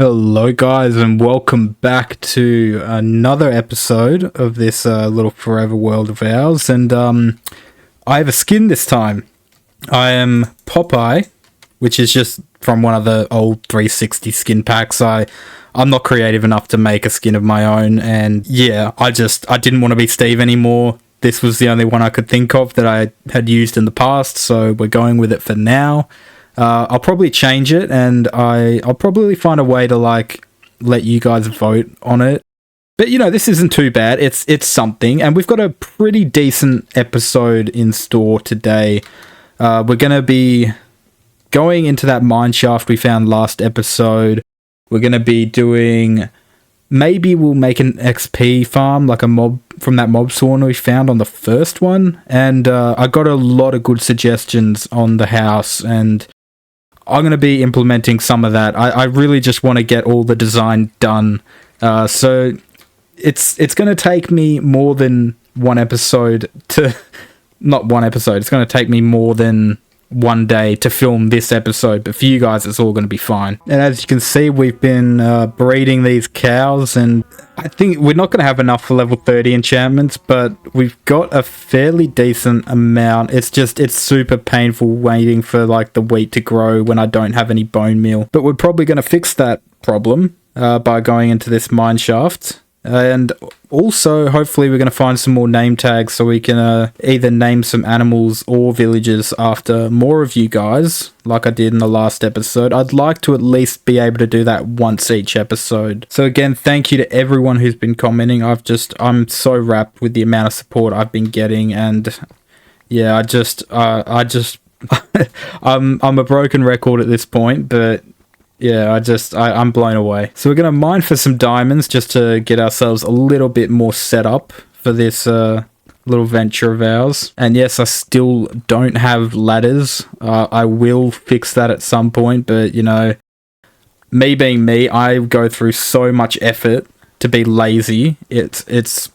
Hello, guys, and welcome back to another episode of this little forever world of ours. And I have a skin this time. I am Popeye, which is just from one of the old 360 skin packs. I'm not creative enough to make a skin of my own, and yeah, I didn't want to be Steve anymore. This was the only one I could think of that I had used in the past, so we're going with it for now. I'll probably change it, and I'll probably find a way to let you guys vote on it. But this isn't too bad. It's something, and we've got a pretty decent episode in store today. We're gonna be going into that mine shaft we found last episode. We're gonna be doing. Maybe we'll make an XP farm, like a mob from that mob spawn we found on the first one. And I got a lot of good suggestions on the house, and I'm going to be implementing some of that. I really just want to get all the design done. So it's going to take me more than one episode to... Not one episode. It's going to take me more than one day to film this episode. But for you guys, it's all going to be fine. And as you can see, we've been breeding these cows. And I think we're not going to have enough for level 30 enchantments. But we've got a fairly decent amount. It's super painful waiting for the wheat to grow when I don't have any bone meal. But we're probably going to fix that problem by going into this mine shaft. And also, hopefully, we're going to find some more name tags so we can either name some animals or villages after more of you guys, like I did in the last episode. I'd like to at least be able to do that once each episode. So again, thank you to everyone who's been commenting. I'm so wrapped with the amount of support I've been getting, and yeah, I'm a broken record at this point, but yeah, I'm blown away. So we're going to mine for some diamonds just to get ourselves a little bit more set up for this little venture of ours. And yes, I still don't have ladders. I will fix that at some point, but me being me, I go through so much effort to be lazy. It's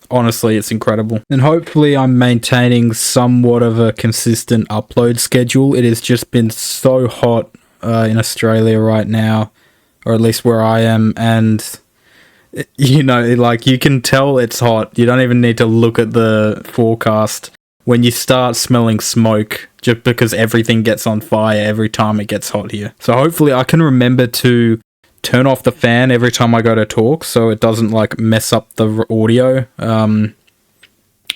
honestly, it's incredible. And hopefully I'm maintaining somewhat of a consistent upload schedule. It has just been so hot in Australia right now, or at least where I am, and you can tell it's hot. You don't even need to look at the forecast when you start smelling smoke, just because everything gets on fire every time it gets hot here. So hopefully I can remember to turn off the fan every time I go to talk so it doesn't mess up the audio.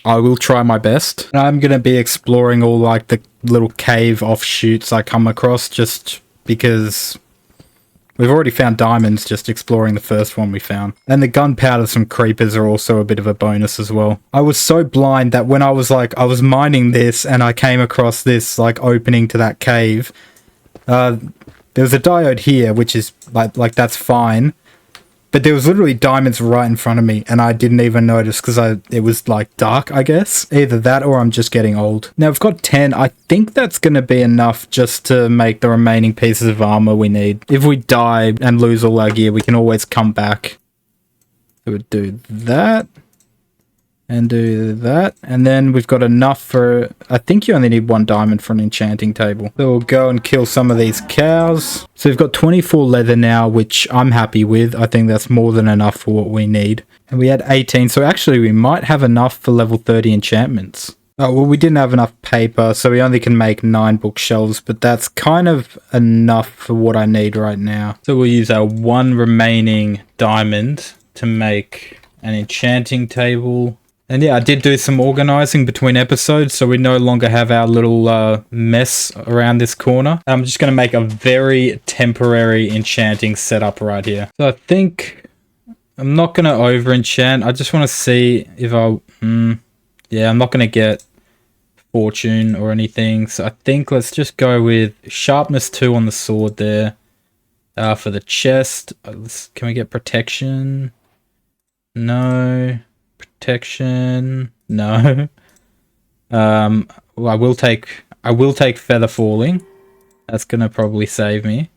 I will try my best. I'm going to be exploring all the little cave offshoots I come across, just because we've already found diamonds just exploring the first one we found. And the gunpowder from creepers are also a bit of a bonus as well. I was so blind that when I was mining this and I came across this opening to that cave, there was a diode here, which is that's fine. But there was literally diamonds right in front of me, and I didn't even notice because it was dark, I guess. Either that or I'm just getting old. Now I've got 10. I think that's going to be enough just to make the remaining pieces of armor we need. If we die and lose all our gear, we can always come back. So we'd do that. And do that. And then we've got enough for... I think you only need one diamond for an enchanting table. So we'll go and kill some of these cows. So we've got 24 leather now, which I'm happy with. I think that's more than enough for what we need. And we had 18. So actually we might have enough for level 30 enchantments. Oh, well, we didn't have enough paper, so we only can make 9 bookshelves. But that's kind of enough for what I need right now. So we'll use our one remaining diamond to make an enchanting table. And yeah, I did do some organizing between episodes, so we no longer have our little mess around this corner. I'm just going to make a very temporary enchanting setup right here. So I think I'm not going to over-enchant. I just want to see if yeah, I'm not going to get fortune or anything. So I think let's just go with sharpness 2 on the sword there. For the chest, can we get protection? No. Protection, no. Well, I will take feather falling. That's gonna probably save me.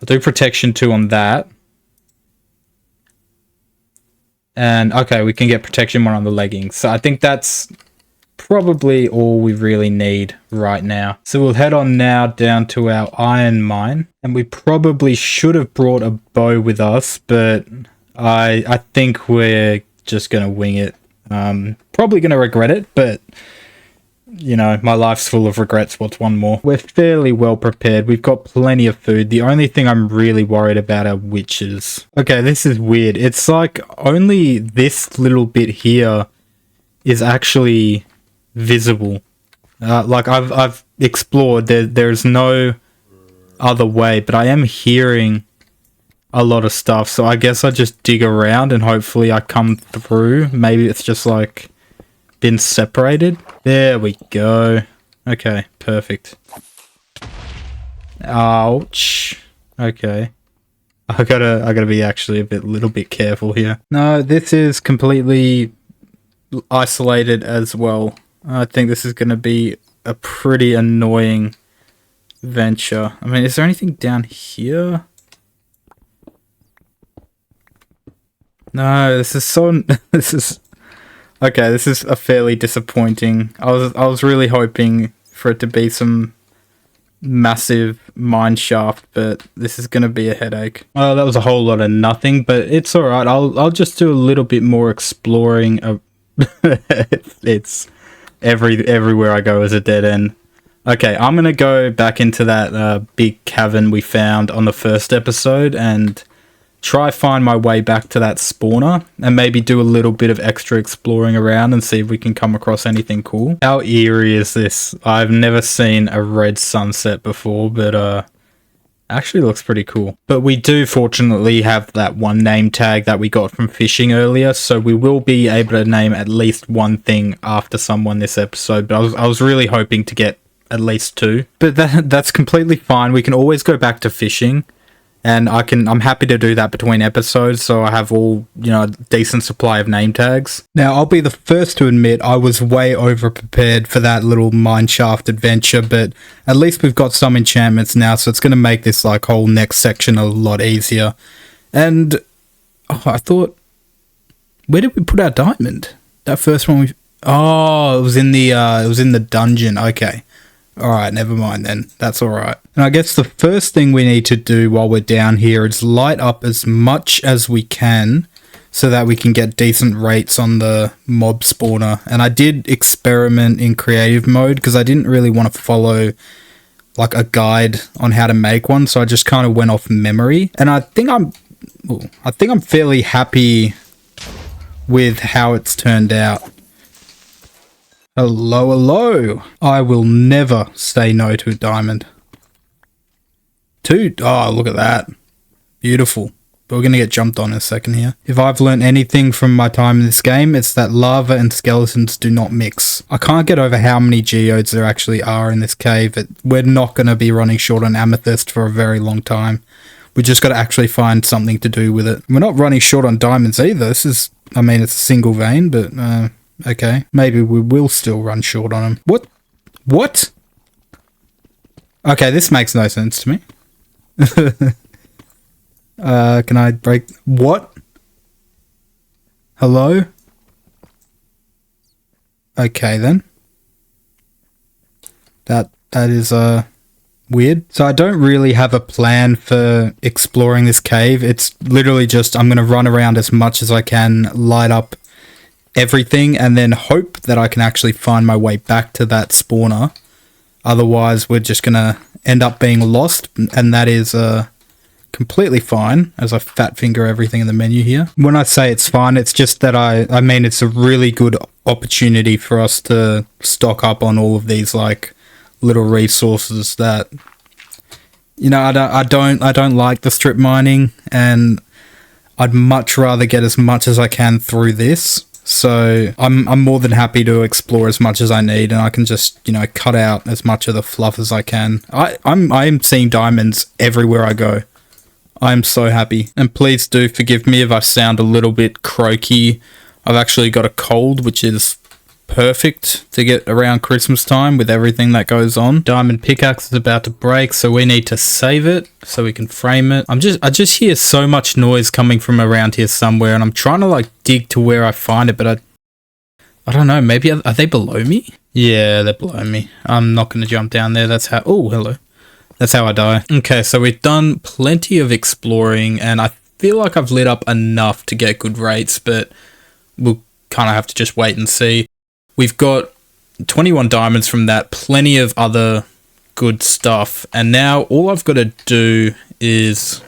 I'll do protection 2 on that. And okay, we can get protection 1 on the leggings. So I think that's probably all we really need right now. So we'll head on now down to our iron mine. And we probably should have brought a bow with us, but I think we're just going to wing it. Probably going to regret it, but you know, my life's full of regrets. What's one more? We're fairly well prepared. We've got plenty of food. The only thing I'm really worried about are witches. Okay, this is weird. It's like only this little bit here is actually visible. Like I've explored. There's no other way, but I am hearing a lot of stuff. So I guess I just dig around and hopefully I come through. Maybe it's just like been separated. There we go. Okay, perfect. Ouch. Okay. I gotta be actually little bit careful here. No, this is completely isolated as well. I think this is gonna be a pretty annoying venture. I mean, is there anything down here? No, this is so... this is... Okay, this is a fairly disappointing. I was really hoping for it to be some massive mine shaft, but this is gonna be a headache. Oh, that was a whole lot of nothing, but it's all right. I'll just do a little bit more exploring. It's everywhere I go is a dead end. Okay, I'm gonna go back into that big cavern we found on the first episode and try find my way back to that spawner and maybe do a little bit of extra exploring around and see if we can come across anything cool. How eerie is this? I've never seen a red sunset before, but actually looks pretty cool. But we do fortunately have that one name tag that we got from fishing earlier, so we will be able to name at least one thing after someone this episode, but I was really hoping to get at least two. But that's completely fine. We can always go back to fishing. And I'm happy to do that between episodes, so I have all, you know, a decent supply of name tags. Now, I'll be the first to admit I was way over prepared for that little mineshaft adventure, but at least we've got some enchantments now, so it's going to make this, like, whole next section a lot easier. And, oh, I thought, where did we put our diamond? That first one it was in the dungeon, okay. Alright, never mind then. That's alright. And I guess the first thing we need to do while we're down here is light up as much as we can so that we can get decent rates on the mob spawner. And I did experiment in creative mode because I didn't really want to follow like a guide on how to make one, so I just kind of went off memory. And I think I'm fairly happy with how it's turned out. Hello, hello. I will never say no to a diamond. Oh, look at that. Beautiful. But we're going to get jumped on in a second here. If I've learned anything from my time in this game, it's that lava and skeletons do not mix. I can't get over how many geodes there actually are in this cave. We're not going to be running short on amethyst for a very long time. We just got to actually find something to do with it. We're not running short on diamonds either. It's a single vein, but... okay, maybe we will still run short on them. What? Okay, this makes no sense to me. Can I break... What? Hello? Okay, then. That is, weird. So I don't really have a plan for exploring this cave. It's literally just I'm going to run around as much as I can, light up everything, and then hope that I can actually find my way back to that spawner. Otherwise, we're just gonna end up being lost, and that is completely fine, as I fat finger everything in the menu here. When I say it's fine, it's just that I mean it's a really good opportunity for us to stock up on all of these like little resources that, you know, I don't like the strip mining, and I'd much rather get as much as I can through this. So I'm more than happy to explore as much as I need, and I can just, you know, cut out as much of the fluff as I can. I'm seeing diamonds everywhere I go. I'm so happy. And please do forgive me if I sound a little bit croaky. I've actually got a cold, which is perfect to get around Christmas time with everything that goes on. Diamond pickaxe is about to break, so we need to save it so we can frame it. I just hear so much noise coming from around here somewhere, and I'm trying to like dig to where I find it, but I don't know, maybe are they below me? Yeah, they're below me. I'm not going to jump down there. That's how... Oh, hello. That's how I die. Okay, so we've done plenty of exploring, and I feel like I've lit up enough to get good rates, but we'll kind of have to just wait and see. We've got 21 diamonds from that, plenty of other good stuff, and now all I've got to do is...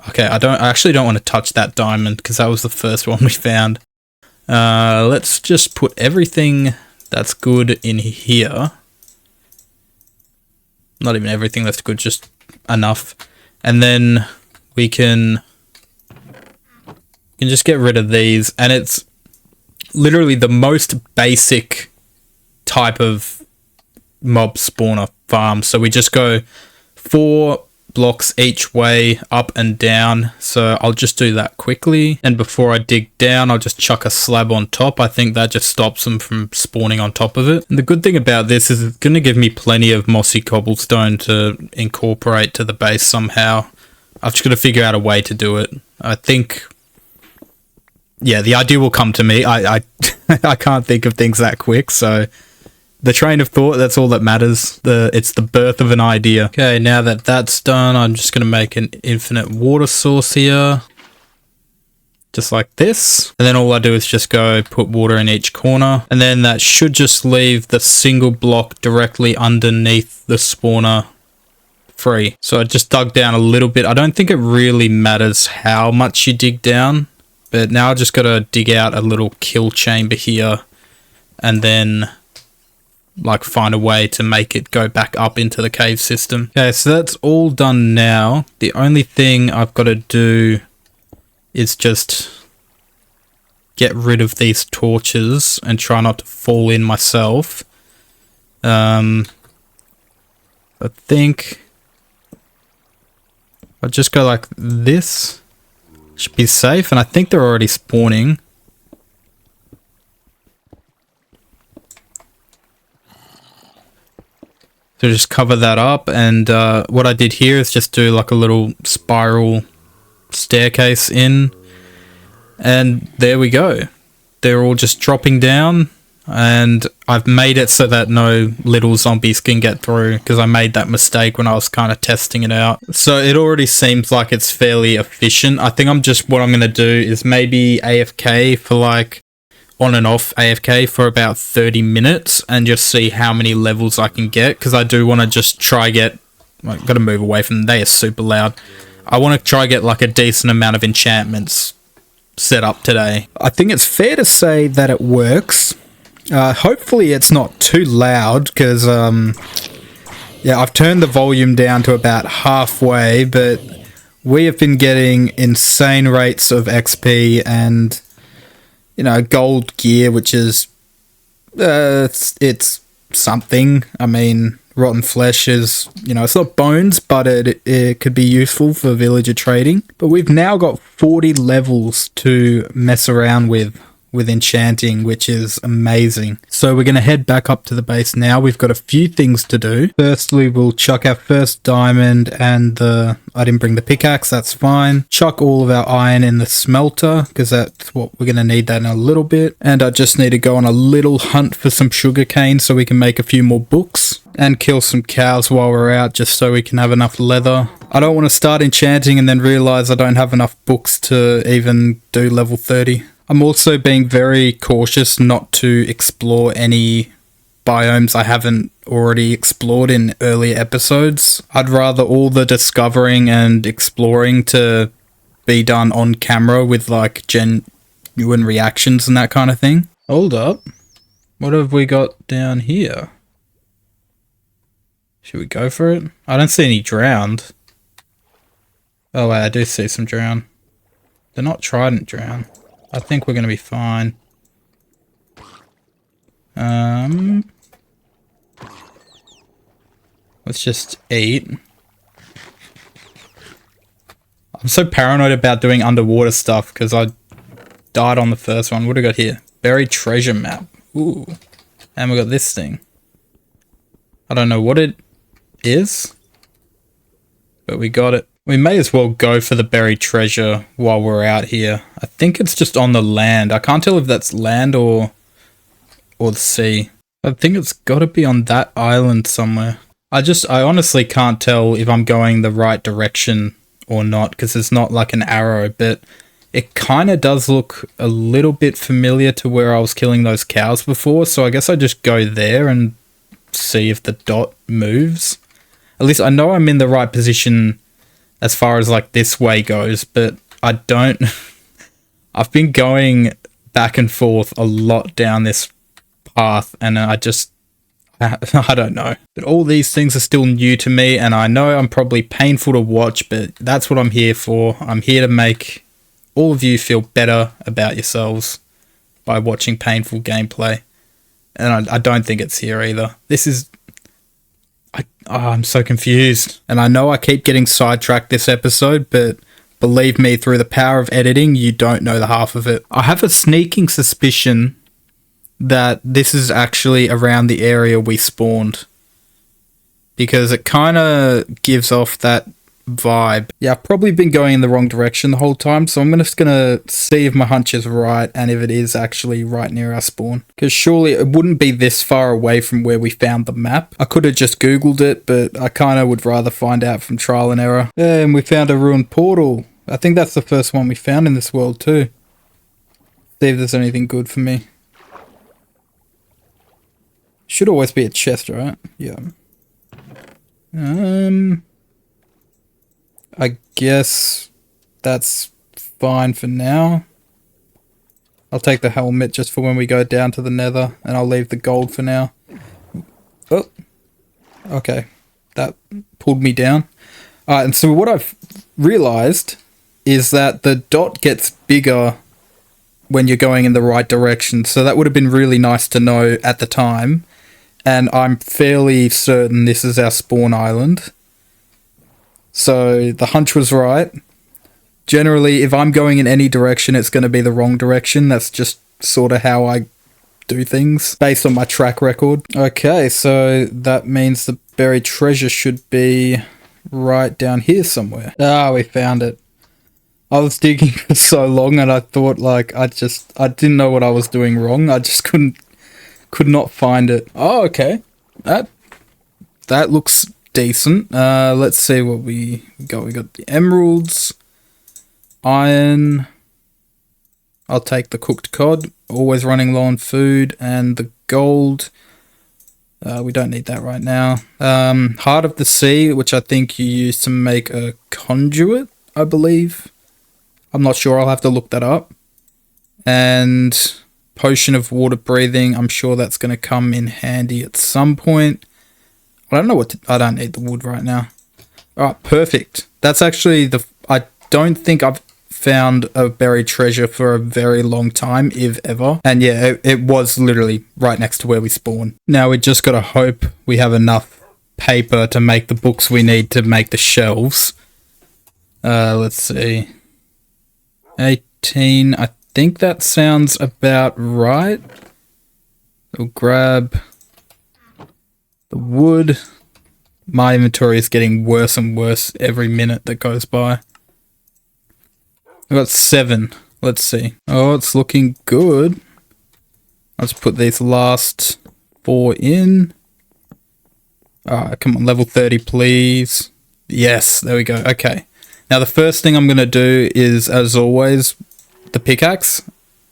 Okay, I actually don't want to touch that diamond, because that was the first one we found. Let's just put everything that's good in here. Not even everything that's good, just enough. And then we can just get rid of these. And it's literally the most basic type of mob spawner farm. So we just go 4 blocks each way, up and down. So I'll just do that quickly. And before I dig down, I'll just chuck a slab on top. I think that just stops them from spawning on top of it. And the good thing about this is it's going to give me plenty of mossy cobblestone to incorporate to the base somehow. I've just got to figure out a way to do it. I think, yeah, the idea will come to me. I can't think of things that quick, so... The train of thought, that's all that matters. It's the birth of an idea. Okay, now that that's done, I'm just going to make an infinite water source here. Just like this. And then all I do is just go put water in each corner. And then that should just leave the single block directly underneath the spawner free. So I just dug down a little bit. I don't think it really matters how much you dig down. But now I just got to dig out a little kill chamber here. And then... like find a way to make it go back up into the cave system. Okay, so that's all done now. The only thing I've got to do is just get rid of these torches and try not to fall in myself. I think I'll just go like this. Should be safe, and I think they're already spawning. So just cover that up, and what I did here is just do like a little spiral staircase in, and there we go. They're all just dropping down, and I've made it so that no little zombies can get through, because I made that mistake when I was kind of testing it out. So it already seems like it's fairly efficient. I think what I'm going to do is maybe AFK for like on and off AFK for about 30 minutes and just see how many levels I can get, because I do want to just try get... I've got to move away from them. They are super loud. I want to try get like a decent amount of enchantments set up today. I think it's fair to say that it works. Hopefully it's not too loud, because yeah, I've turned the volume down to about halfway, but we have been getting insane rates of XP and, you know, gold gear, which is, it's something. I mean, rotten flesh is, you know, it's not bones, but it could be useful for villager trading. But we've now got 40 levels to mess around with enchanting, which is amazing. So we're going to head back up to the base now. We've got a few things to do. Firstly, we'll chuck our first diamond and I didn't bring the pickaxe, that's fine. Chuck all of our iron in the smelter, because that's what we're going to need that in a little bit. And I just need to go on a little hunt for some sugarcane so we can make a few more books. And kill some cows while we're out, just so we can have enough leather. I don't want to start enchanting and then realize I don't have enough books to even do level 30. I'm also being very cautious not to explore any biomes I haven't already explored in earlier episodes. I'd rather all the discovering and exploring to be done on camera with like genuine reactions and that kind of thing. Hold up. What have we got down here? Should we go for it? I don't see any drowned. Oh wait, I do see some drown. They're not trident drown. I think we're going to be fine. Let's just eat. I'm so paranoid about doing underwater stuff because I died on the first one. What do we got here? Buried treasure map. Ooh. And we got this thing. I don't know what it is, but we got it. We may as well go for the buried treasure while we're out here. I think it's just on the land. I can't tell if that's land or or the sea. I think it's got to be on that island somewhere. I honestly can't tell if I'm going the right direction or not, because it's not like an arrow, but it kind of does look a little bit familiar to where I was killing those cows before, so I guess I just go there and see if the dot moves. At least I know I'm in the right position as far as like this way goes, but I don't... I've been going back and forth a lot down this path, and I don't know. But all these things are still new to me, and I know I'm probably painful to watch, but that's what I'm here for. I'm here to make all of you feel better about yourselves by watching painful gameplay. And I don't think it's here either. This is... I'm so confused. And I know I keep getting sidetracked this episode, but believe me, through the power of editing, you don't know the half of it. I have a sneaking suspicion that this is actually around the area we spawned, because it kind of gives off that vibe. Yeah, I've probably been going in the wrong direction the whole time, so I'm just gonna see if my hunch is right and if it is actually right near our spawn, because surely it wouldn't be this far away from where we found the map. I could have just googled it, but I kind of would rather find out from trial and error. And we found a ruined portal. I think that's the first one we found in this world too. See if there's anything good for me. Should always be a chest, right? Yeah. I guess that's fine for now. I'll take the helmet just for when we go down to the nether, and I'll leave the gold for now. Oh, okay. That pulled me down. Alright, and so what I've realized is that the dot gets bigger when you're going in the right direction, so that would have been really nice to know at the time. And I'm fairly certain this is our spawn island. So the hunch was right. Generally, if I'm going in any direction, it's going to be the wrong direction. That's just sort of how I do things based on my track record. Okay, so that means the buried treasure should be right down here somewhere. Ah, we found it. I was digging for so long and I thought like I didn't know what I was doing wrong. I just could not find it. Oh, okay. That looks decent. Let's see what we got. We got the emeralds, iron. I'll take the cooked cod. Always running low on food, and the gold. We don't need that right now. Heart of the Sea, which I think you use to make a conduit, I believe. I'm not sure. I'll have to look that up. And potion of water breathing. I'm sure that's going to come in handy at some point. I don't know what I don't need the wood right now. Alright, perfect. That's actually I don't think I've found a buried treasure for a very long time, if ever. And yeah, it was literally right next to where we spawned. Now we just got to hope we have enough paper to make the books we need to make the shelves. Let's see. 18. I think that sounds about right. We'll grab the wood. My inventory is getting worse and worse every minute that goes by. I've got 7. Let's see. Oh, it's looking good. Let's put these last 4 in. Alright, come on, level 30, please. Yes, there we go. Okay. Now the first thing I'm going to do is, as always, the pickaxe.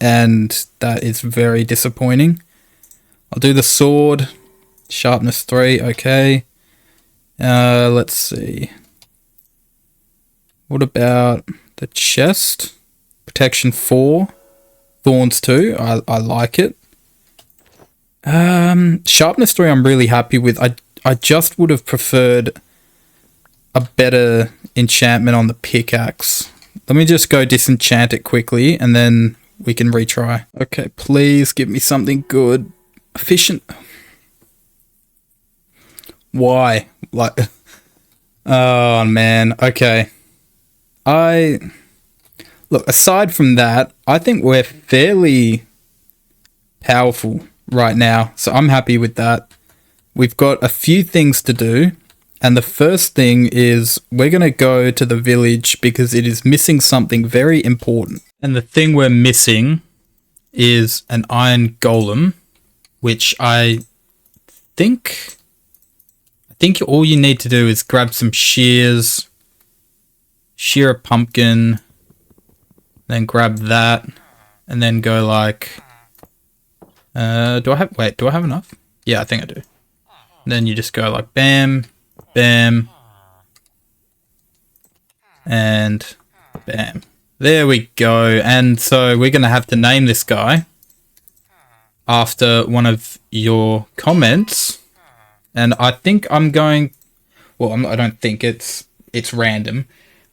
And that is very disappointing. I'll do the sword. Sharpness 3, okay. Let's see. What about the chest? Protection 4. Thorns 2, I like it. Sharpness 3 I'm really happy with. I just would have preferred a better enchantment on the pickaxe. Let me just go disenchant it quickly and then we can retry. Okay, please give me something good. Efficient. Why? Like, oh man, okay. Look, aside from that, I think we're fairly powerful right now, so I'm happy with that. We've got a few things to do, and the first thing is we're going to go to the village because it is missing something very important. And the thing we're missing is an iron golem, which I think all you need to do is grab some shears, shear a pumpkin, then grab that, and then go like, do I have enough? Yeah, I think I do. Then you just go like bam, bam, and bam. There we go. And so we're going to have to name this guy after one of your comments. And I think I'm going, well, I don't think it's random.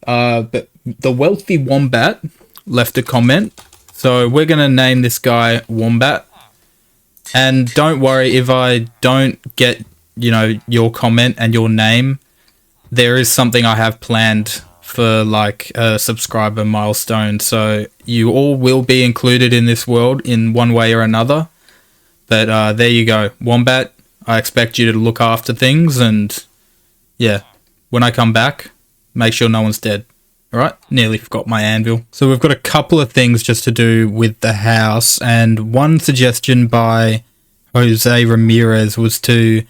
But the Wealthy Wombat left a comment. So we're going to name this guy Wombat. And don't worry if I don't get, your comment and your name. There is something I have planned for like a subscriber milestone. So you all will be included in this world in one way or another. But there you go. Wombat, I expect you to look after things. And yeah, when I come back, make sure no one's dead. Alright, nearly forgot my anvil. So we've got a couple of things just to do with the house, and one suggestion by Jose Ramirez was to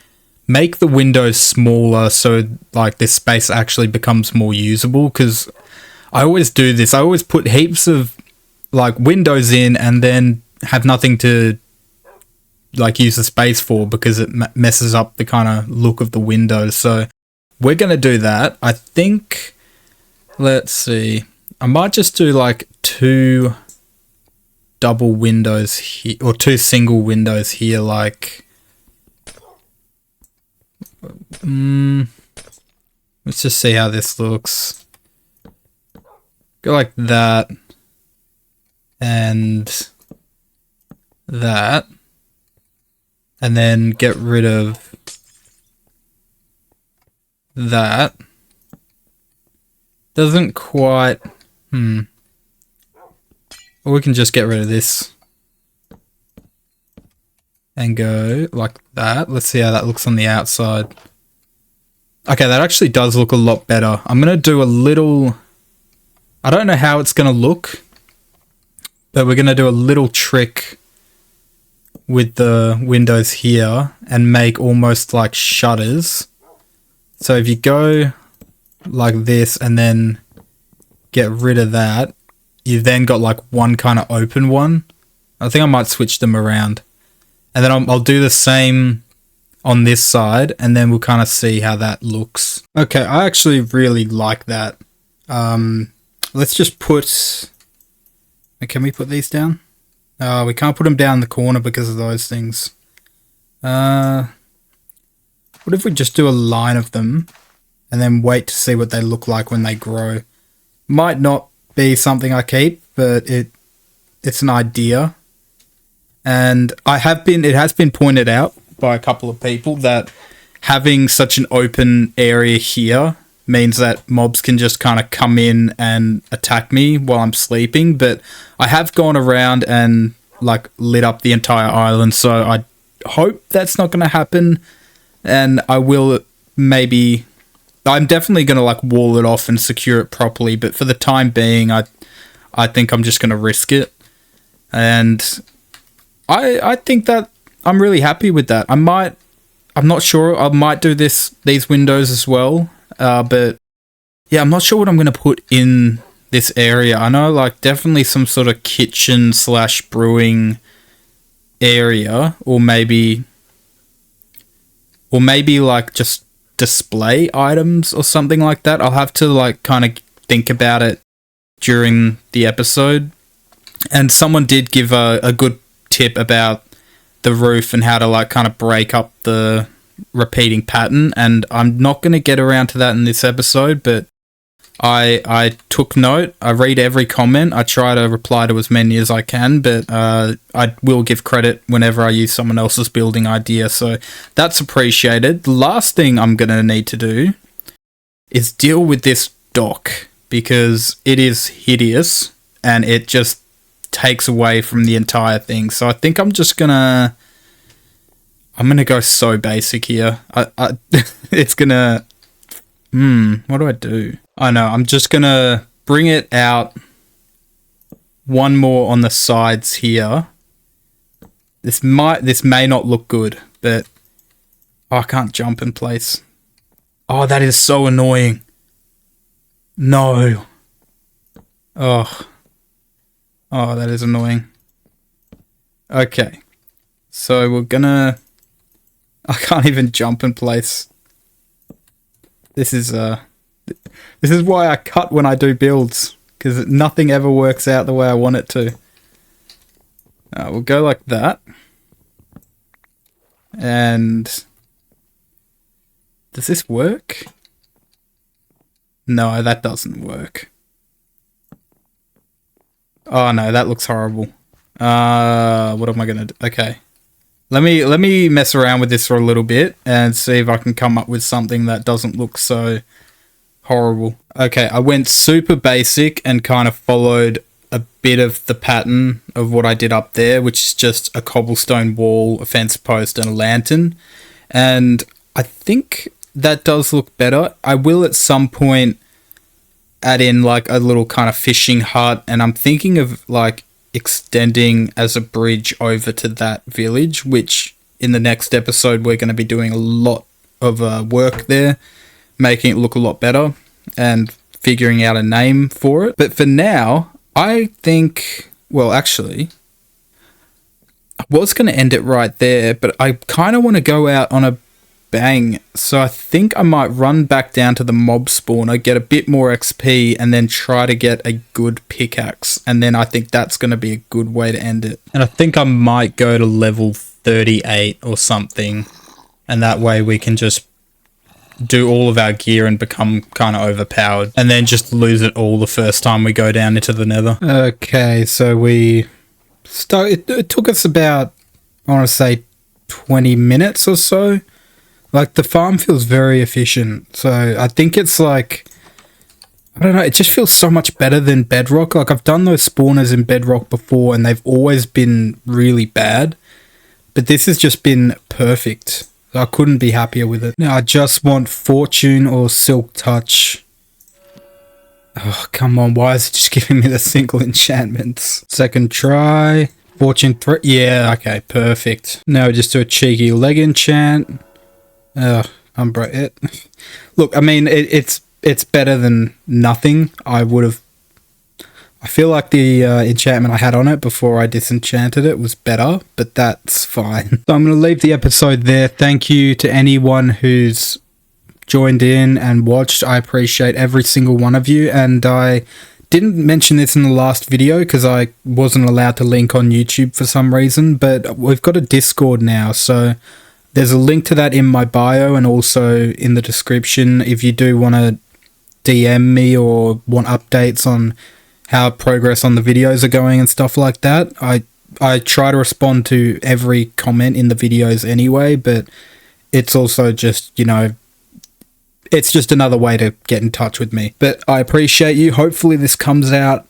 make the windows smaller so like this space actually becomes more usable, because I always do this. I always put heaps of like windows in and then have nothing to like use the space for because it messes up the kind of look of the windows. So we're going to do that. I think... Let's see. I might just do like 2 double windows here, or 2 single windows here, like... let's just see how this looks. Go like that. And that. And then get rid of that. Doesn't quite... Or we can just get rid of this. And go like that. Let's see how that looks on the outside. Okay, that actually does look a lot better. I'm going to do a little... I don't know how it's going to look. But we're going to do a little trick with the windows here. And make almost like shutters. So if you go... like this and then get rid of that, you've then got like one kind of open one. I think I might switch them around, and then I'll do the same on this side, and then we'll kind of see how that looks. Okay, I actually really like that. Let's just put... Can we put these down? We can't put them down in the corner because of those things. What if we just do a line of them and then wait to see what they look like when they grow? Might not be something I keep, but it's an idea. And it has been pointed out by a couple of people that having such an open area here means that mobs can just kind of come in and attack me while I'm sleeping. But I have gone around and like lit up the entire island, so I hope that's not going to happen. And I will maybe... I'm definitely going to like wall it off and secure it properly, but for the time being, I think I'm just going to risk it. And I think that I'm really happy with that. I'm not sure, I might do these windows as well, but yeah, I'm not sure what I'm going to put in this area. I know like definitely some sort of kitchen / brewing area, or maybe like just display items or something like that. I'll have to like kind of think about it during the episode. And someone did give a good tip about the roof and how to like kind of break up the repeating pattern, and I'm not going to get around to that in this episode, but I took note. I read every comment. I try to reply to as many as I can, but I will give credit whenever I use someone else's building idea, so that's appreciated. The last thing I'm going to need to do is deal with this dock, because it is hideous and it just takes away from the entire thing. So I think I'm just gonna... I'm gonna go so basic here. It's gonna... what do I do? I know, I'm just gonna bring it out one more on the sides here. This may not look good, but oh, I can't jump in place. Oh, that is so annoying. No. Oh. Oh, that is annoying. Okay. So we're gonna... I can't even jump in place. This is why I cut when I do builds, because nothing ever works out the way I want it to. We'll go like that. And... does this work? No, that doesn't work. Oh no, that looks horrible. What am I gonna do? Okay. Let me mess around with this for a little bit and see if I can come up with something that doesn't look so horrible. Okay, I went super basic and kind of followed a bit of the pattern of what I did up there, which is just a cobblestone wall, a fence post, and a lantern. And I think that does look better. I will at some point add in like a little kind of fishing hut, and I'm thinking of like extending as a bridge over to that village, which in the next episode we're going to be doing a lot of work there, making it look a lot better and figuring out a name for it. But for now, I think, well, actually, I was going to end it right there, but I kind of want to go out on a bang. So I think I might run back down to the mob spawner, get a bit more XP, and then try to get a good pickaxe. And then I think that's going to be a good way to end it. And I think I might go to level 38 or something. And that way we can just do all of our gear and become kind of overpowered. And then just lose it all the first time we go down into the nether. Okay, so we started. It took us about, I want to say, 20 minutes or so. Like, the farm feels very efficient, so I think it's like, I don't know, it just feels so much better than Bedrock. Like, I've done those spawners in Bedrock before, and they've always been really bad, but this has just been perfect. I couldn't be happier with it. Now, I just want Fortune or Silk Touch. Oh, come on, why is it just giving me the single enchantments? Second try, Fortune 3, yeah, okay, perfect. Now we just do a cheeky leg enchant. Look, I mean, it's better than nothing. I feel like the enchantment I had on it before I disenchanted it was better, but that's fine. So I'm going to leave the episode there. Thank you to anyone who's joined in and watched. I appreciate every single one of you, and I didn't mention this in the last video because I wasn't allowed to link on YouTube for some reason, but we've got a Discord now, so there's a link to that in my bio and also in the description if you do want to DM me or want updates on how progress on the videos are going and stuff like that. I try to respond to every comment in the videos anyway, but it's also just, you know, it's just another way to get in touch with me. But I appreciate you. Hopefully this comes out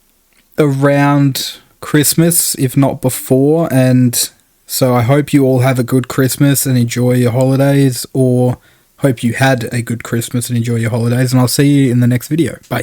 around Christmas, if not before, and so I hope you all have a good Christmas and enjoy your holidays, or hope you had a good Christmas and enjoy your holidays, and I'll see you in the next video. Bye.